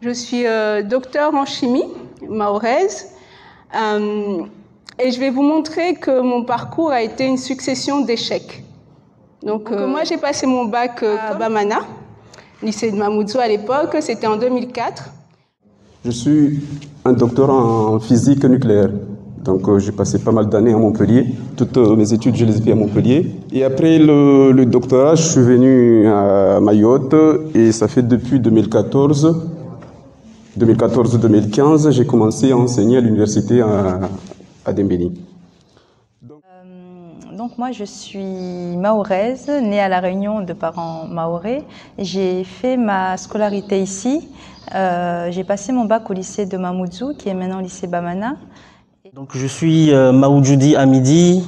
Je suis docteur en chimie mahoraise et je vais vous montrer que mon parcours a été une succession d'échecs. Donc moi j'ai passé mon bac à Bamana, lycée de Mamoudzou à l'époque, c'était en 2004. Je suis un doctorant en physique nucléaire. Donc j'ai passé pas mal d'années à Montpellier. Toutes mes études, je les ai fait à Montpellier. Et après le doctorat, je suis venu à Mayotte et ça fait depuis 2014-2015, j'ai commencé à enseigner à l'université à Dembélé. Donc moi je suis mahoraise, née à La Réunion de parents mahorais. J'ai fait ma scolarité ici. J'ai passé mon bac au lycée de Mamoudzou, qui est maintenant lycée Bamana. Donc je suis Maoujoudi Hamidi,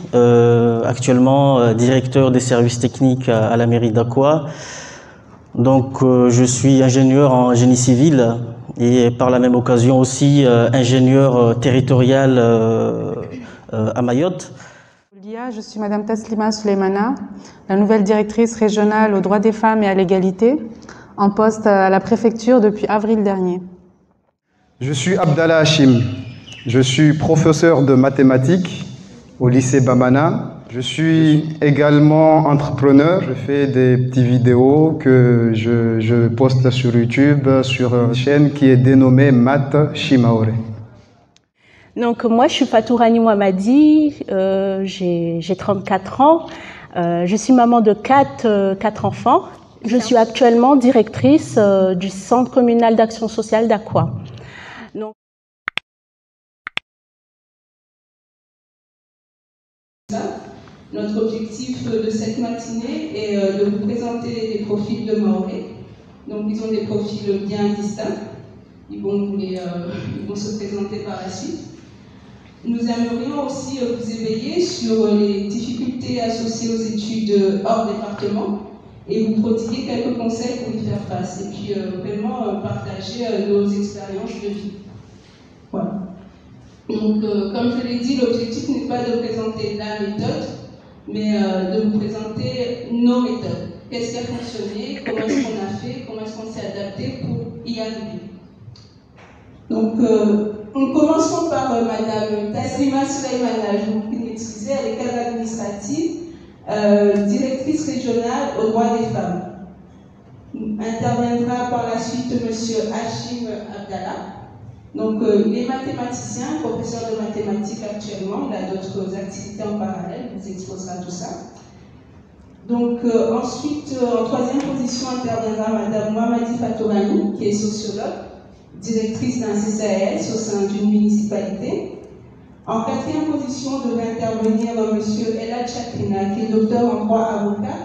actuellement directeur des services techniques à la mairie d'Aqua. Donc je suis ingénieur en génie civil et par la même occasion aussi ingénieur territorial à Mayotte. Je suis Madame Taslima Souleymana, la nouvelle directrice régionale aux droits des femmes et à l'égalité, en poste à la préfecture depuis avril dernier. Je suis Abdallah Hachim, je suis professeur de mathématiques au lycée Bamana. Je suis également entrepreneur, je fais des petites vidéos que je poste sur YouTube, sur une chaîne qui est dénommée Math Chimaoré. Donc moi je suis Fatourani Mouhamadi, j'ai 34 ans, je suis maman de quatre enfants. Je suis actuellement directrice du Centre communal d'action sociale d'Aqua. Notre objectif de cette matinée est de vous présenter les profils de Maoré. Donc ils ont des profils bien distincts, ils vont se présenter par la suite. Nous aimerions aussi vous éveiller sur les difficultés associées aux études hors département et vous prodiguer quelques conseils pour y faire face et puis vraiment partager nos expériences de vie. Voilà. Donc, comme je l'ai dit, l'objectif n'est pas de présenter la méthode, mais de vous présenter nos méthodes. Qu'est-ce qui a fonctionné, comment est-ce qu'on a fait, comment est-ce qu'on s'est adapté pour y arriver. Donc, nous commençons par Madame Taslima Souleymana, je vous prie de m'excuser, elle est cadre administrative, directrice régionale aux droits des femmes. Interviendra par la suite Monsieur Hachim Abdallah. Donc, il est mathématicien, professeur de mathématiques actuellement, il a d'autres activités en parallèle, il vous exposera tout ça. Donc, ensuite, en troisième position, interviendra Madame Mouhamadi Fatourani, qui est sociologue, directrice d'un CCAS au sein d'une municipalité. En quatrième position devrait intervenir Monsieur Elad Chakrina, qui est docteur en droit avocat.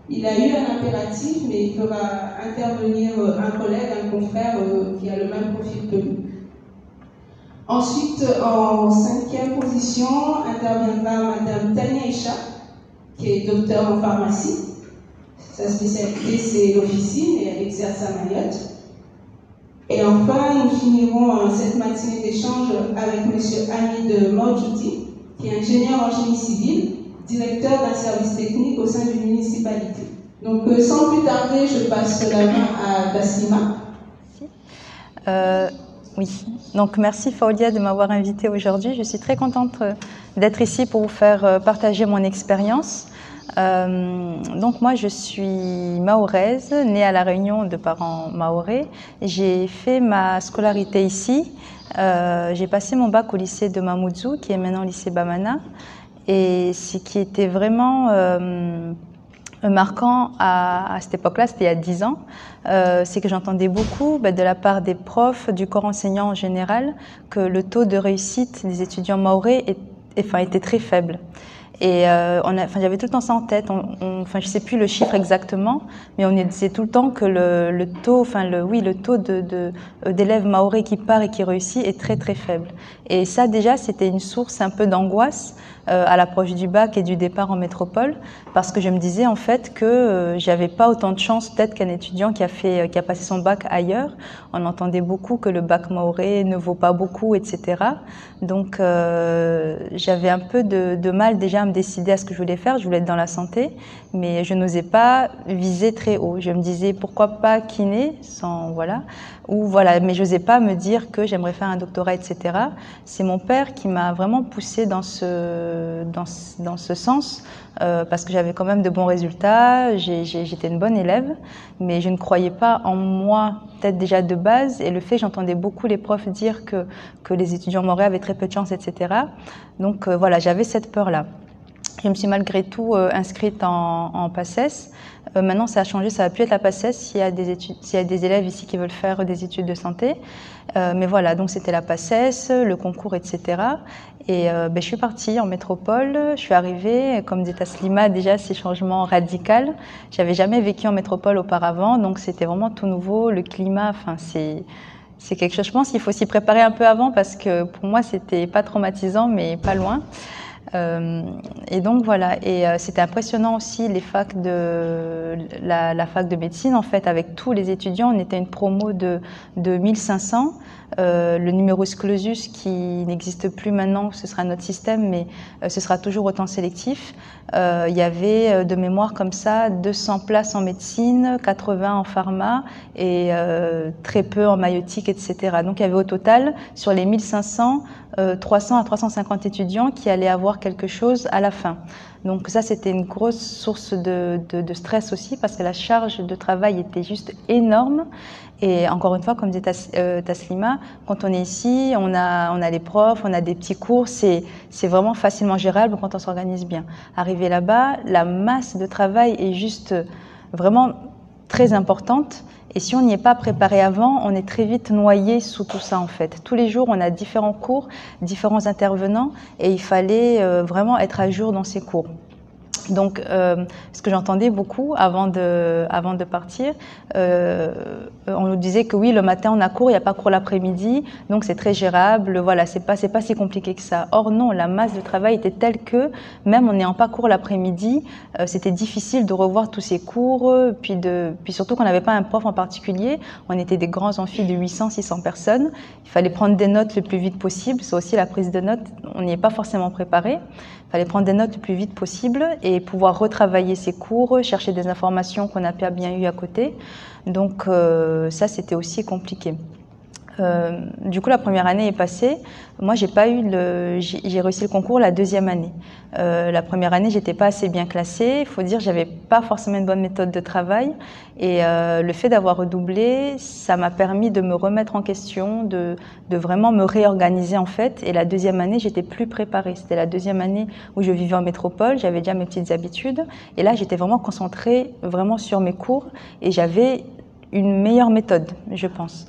Il a eu un impératif, mais il fera intervenir un collègue, un confrère qui a le même profil que lui. Ensuite, en cinquième position, interviendra Madame Tania Isha, qui est docteur en pharmacie. Sa spécialité, c'est l'officine et elle exerce à Mayotte. Et enfin, nous finirons cette matinée d'échange avec M. Hamid Maoujoudi, qui est ingénieur en génie civil, directeur d'un service technique au sein d'une municipalité. Donc, sans plus tarder, je passe la main à Taslima. Oui, donc merci Faudia de m'avoir invitée aujourd'hui. Je suis très contente d'être ici pour vous faire partager mon expérience. Donc moi je suis mahoraise, née à La Réunion de parents mahorais. J'ai fait ma scolarité ici. J'ai passé mon bac au lycée de Mamoudzou, qui est maintenant lycée Bamana. Et ce qui était vraiment marquant à cette époque-là, c'était il y a 10 ans, c'est que j'entendais beaucoup de la part des profs, du corps enseignant en général, que le taux de réussite des étudiants mahorais était très faible. Et j'avais tout le temps ça en tête. Je ne sais plus le chiffre exactement, mais on disait tout le temps que le taux d'élèves mahorais qui part et qui réussit est très très faible. Et ça déjà, c'était une source un peu d'angoisse à l'approche du bac et du départ en métropole, parce que je me disais en fait que j'avais pas autant de chance peut-être qu'un étudiant qui a passé son bac ailleurs. On entendait beaucoup que le bac mahorais ne vaut pas beaucoup, etc. Donc j'avais un peu de mal déjà à me décider à ce que je voulais faire. Je voulais être dans la santé, mais je n'osais pas viser très haut. Je me disais pourquoi pas kiné, sans voilà, ou voilà, mais je n'osais pas me dire que j'aimerais faire un doctorat, etc. C'est mon père qui m'a vraiment poussée dans ce sens, parce que j'avais quand même de bons résultats, j'étais une bonne élève, mais je ne croyais pas en moi, peut-être déjà de base, et le fait, j'entendais beaucoup les profs dire que les étudiants mahorais avaient très peu de chance, etc. Donc voilà, j'avais cette peur-là. Je me suis malgré tout inscrite en PACES. Maintenant, ça a changé, ça va plus être la PACES s'il y a des élèves ici qui veulent faire des études de santé. Mais voilà, donc c'était la PACES, le concours, etc. Et je suis partie en métropole, je suis arrivée, comme dit Taslima, déjà ces changements radicaux. J'avais jamais vécu en métropole auparavant, donc c'était vraiment tout nouveau. Le climat, enfin c'est quelque chose, je pense qu'il faut s'y préparer un peu avant parce que pour moi c'était pas traumatisant, mais pas loin. Et donc voilà, et c'était impressionnant aussi les facs de la fac de médecine en fait, avec tous les étudiants. On était une promo de 1500. Le numerus clausus qui n'existe plus maintenant, ce sera notre système, mais ce sera toujours autant sélectif. Il y avait de mémoire comme ça 200 places en médecine, 80 en pharma et très peu en maïeutique, etc. Donc il y avait au total sur les 1500 300 à 350 étudiants qui allaient avoir quelque chose à la fin. Donc ça, c'était une grosse source de stress aussi parce que la charge de travail était juste énorme. Et encore une fois, comme dit Taslima, quand on est ici, on a les profs, on a des petits cours, c'est vraiment facilement gérable quand on s'organise bien. Arrivé là-bas, la masse de travail est juste vraiment très importante. Et si on n'y est pas préparé avant, on est très vite noyé sous tout ça en fait. Tous les jours, on a différents cours, différents intervenants et il fallait vraiment être à jour dans ces cours. Donc, ce que j'entendais beaucoup avant de partir, on nous disait que oui, le matin on a cours, il n'y a pas cours l'après-midi, donc c'est très gérable. Voilà, c'est pas si compliqué que ça. Or non, la masse de travail était telle que même en n'ayant pas cours l'après-midi, c'était difficile de revoir tous ces cours. Puis surtout qu'on n'avait pas un prof en particulier. On était des grands amphis de 800-600 personnes. Il fallait prendre des notes le plus vite possible. C'est aussi la prise de notes. On n'y est pas forcément préparé. Il fallait prendre des notes le plus vite possible et pouvoir retravailler ses cours, chercher des informations qu'on n'a pas bien eues à côté. Donc ça, c'était aussi compliqué. Du coup, la première année est passée. Moi, j'ai réussi le concours la deuxième année. La première année, j'étais pas assez bien classée. Il faut dire, j'avais pas forcément une bonne méthode de travail. Et le fait d'avoir redoublé, ça m'a permis de me remettre en question, de vraiment me réorganiser en fait. Et la deuxième année, j'étais plus préparée. C'était la deuxième année où je vivais en métropole. J'avais déjà mes petites habitudes. Et là, j'étais vraiment concentrée vraiment sur mes cours. Et j'avais une meilleure méthode, je pense.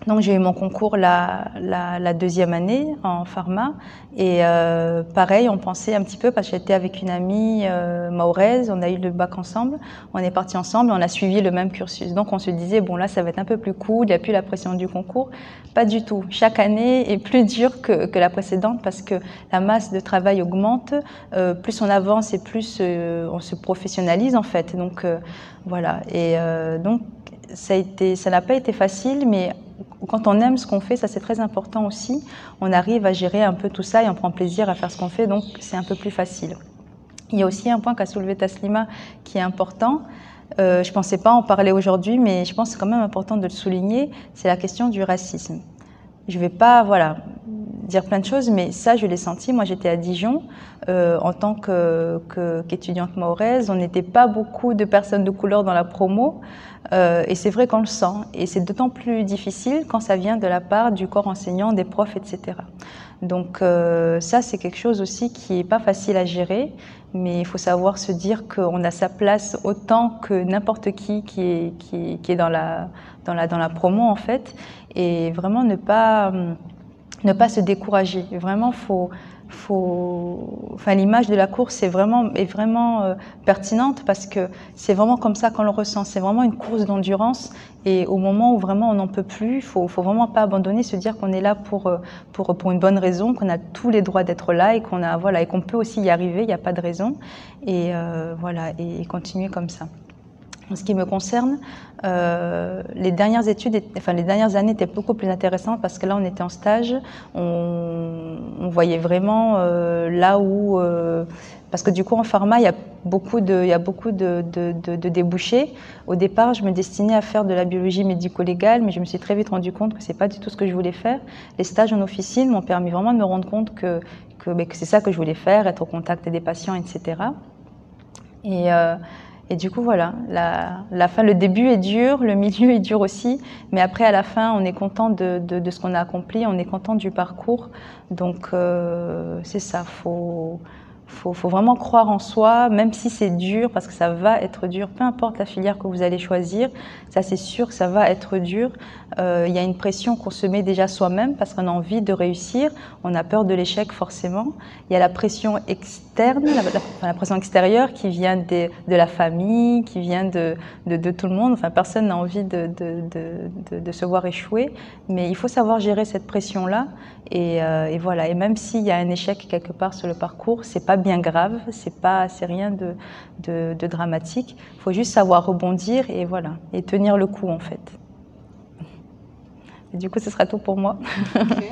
Donc j'ai eu mon concours la deuxième année en pharma et pareil, on pensait un petit peu parce que j'étais avec une amie mahoraise, on a eu le bac ensemble, on est partis ensemble et on a suivi le même cursus. Donc on se disait bon là ça va être un peu plus cool, il n'y a plus la pression du concours. Pas du tout. Chaque année est plus dure que la précédente parce que la masse de travail augmente, plus on avance et plus on se professionnalise en fait. Donc voilà et donc ça n'a pas été facile, mais quand on aime ce qu'on fait, ça c'est très important aussi. On arrive à gérer un peu tout ça et on prend plaisir à faire ce qu'on fait, donc c'est un peu plus facile. Il y a aussi un point qu'a soulevé Taslima qui est important. Je ne pensais pas en parler aujourd'hui, mais je pense que c'est quand même important de le souligner, c'est la question du racisme. Je ne vais pas dire plein de choses, mais ça, je l'ai senti. Moi, j'étais à Dijon en tant qu'étudiante mahoraise. On n'était pas beaucoup de personnes de couleur dans la promo. Et c'est vrai qu'on le sent. Et c'est d'autant plus difficile quand ça vient de la part du corps enseignant, des profs, etc. Donc ça, c'est quelque chose aussi qui n'est pas facile à gérer. Mais il faut savoir se dire qu'on a sa place autant que n'importe qui est dans la promo, en fait. Et vraiment ne pas se décourager. Vraiment, faut enfin, l'image de la course est vraiment pertinente parce que c'est vraiment comme ça qu'on le ressent. C'est vraiment une course d'endurance et au moment où vraiment on n'en peut plus, il faut vraiment pas abandonner, se dire qu'on est là pour une bonne raison, qu'on a tous les droits d'être là et qu'on peut aussi y arriver, il n'y a pas de raison et continuer comme ça. En ce qui me concerne, les dernières années étaient beaucoup plus intéressantes parce que là, on était en stage, on voyait vraiment là où... parce que du coup, en pharma, il y a beaucoup de débouchés. Au départ, je me destinais à faire de la biologie médico-légale, mais je me suis très vite rendu compte que c'est pas du tout ce que je voulais faire. Les stages en officine m'ont permis vraiment de me rendre compte que c'est ça que je voulais faire, être au contact des patients, etc. Et du coup, voilà, la fin, le début est dur, le milieu est dur aussi, mais après, à la fin, on est content de ce qu'on a accompli, on est content du parcours. Donc, c'est ça, faut vraiment croire en soi, même si c'est dur, parce que ça va être dur, peu importe la filière que vous allez choisir, ça c'est sûr que ça va être dur. Il y a une pression qu'on se met déjà soi-même parce qu'on a envie de réussir, on a peur de l'échec forcément. Il y a la pression externe, la pression extérieure qui vient de la famille, qui vient de tout le monde. Enfin, personne n'a envie de se voir échouer, mais il faut savoir gérer cette pression-là. Et voilà. Et même s'il y a un échec quelque part sur le parcours, c'est pas bien grave, c'est rien de dramatique. Il faut juste savoir rebondir et voilà, et tenir le coup en fait. Et du coup, ce sera tout pour moi. Okay.